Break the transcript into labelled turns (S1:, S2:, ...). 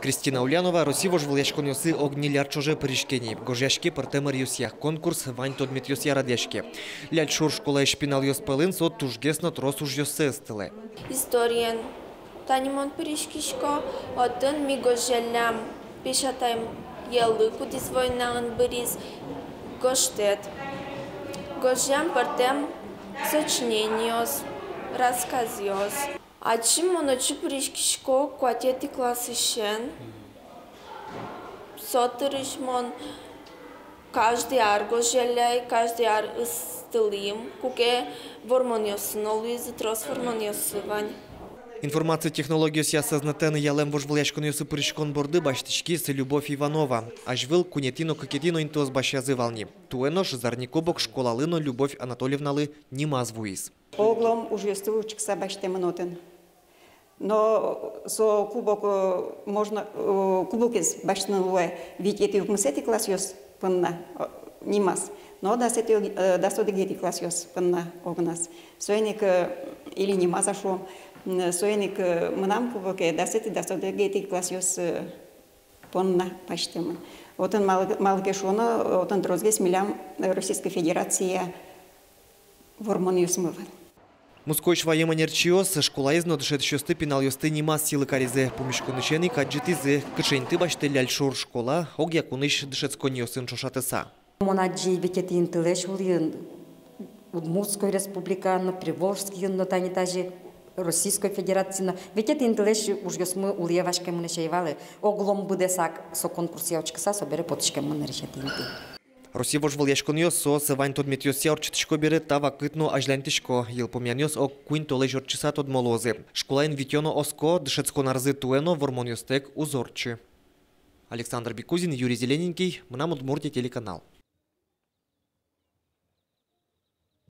S1: Кристина Ульянова Росиво жвылешкон юсы огниляр чоже пришкени. Гожяшки партемер юсях конкурс вань тодмит юсья радяшки. Ляль шур школа шпинал юс пылын сот тужгесно трос уж юсы стылы.
S2: Историен танимон пришкишко отын ми гожелям пешатайм елы кудис войнан бырис гоштет. Гожям партем сочнениос рассказиос. А чем он учи пришкишко квартеты классишен? Сотырышмон каждый ар гожеляй, каждый ар стылим, куке вормониосновый из трос вормониосывань.
S1: Информация технологии ся сознатен ялем вожвлешкон юсы пришкон борды баштички с Любовь Иванова. Ажвил кунетино кокетино интос башязы волни. Туэнош зарникобок школа лыно Любовь Анатольевналы немазвуис.
S3: Оглом уже стучик собачьте минутен. Но со кубок можно кубок из башневое, ведь это в мусете класс ёс панна немас. Но да сото гети класс ёс панна огнас. Соеник или немаза шо, соеник мнам кубоке да сото гети класс ёс панна паштем. Вот он малгешона, вот он дрозгес милям Российской Федерации вормониус мывал.
S1: Мускойш воеманерчиос школа изно дышет шесты пинал юсты немас силы каризе помешконычены каджитизе кышеньты башты ляльшур школа огья куныш дышет сконьосын шошатыса.
S4: Монаджи ветети интелеш улин Удмуртской республика, но Приволжский, но танитажи Российской Федерации. Ветети интелеш уж ясмы ульевашке мунешевали. Оглом буде сак со конкурсе очкаса собере потышке мунерешети инты.
S1: Росиво жвылешкон юсо сывань тодмет юсья орчитышко бере тава кытно ажлянтышко. Ел помян юс ок куин толej орчиса тод молозы. Школаин витёно оско дышецко нарзы туэно вормон юстек узорчи. Александр Бекузин, Юрий Зелененький, Мнам Удмуртия телеканал.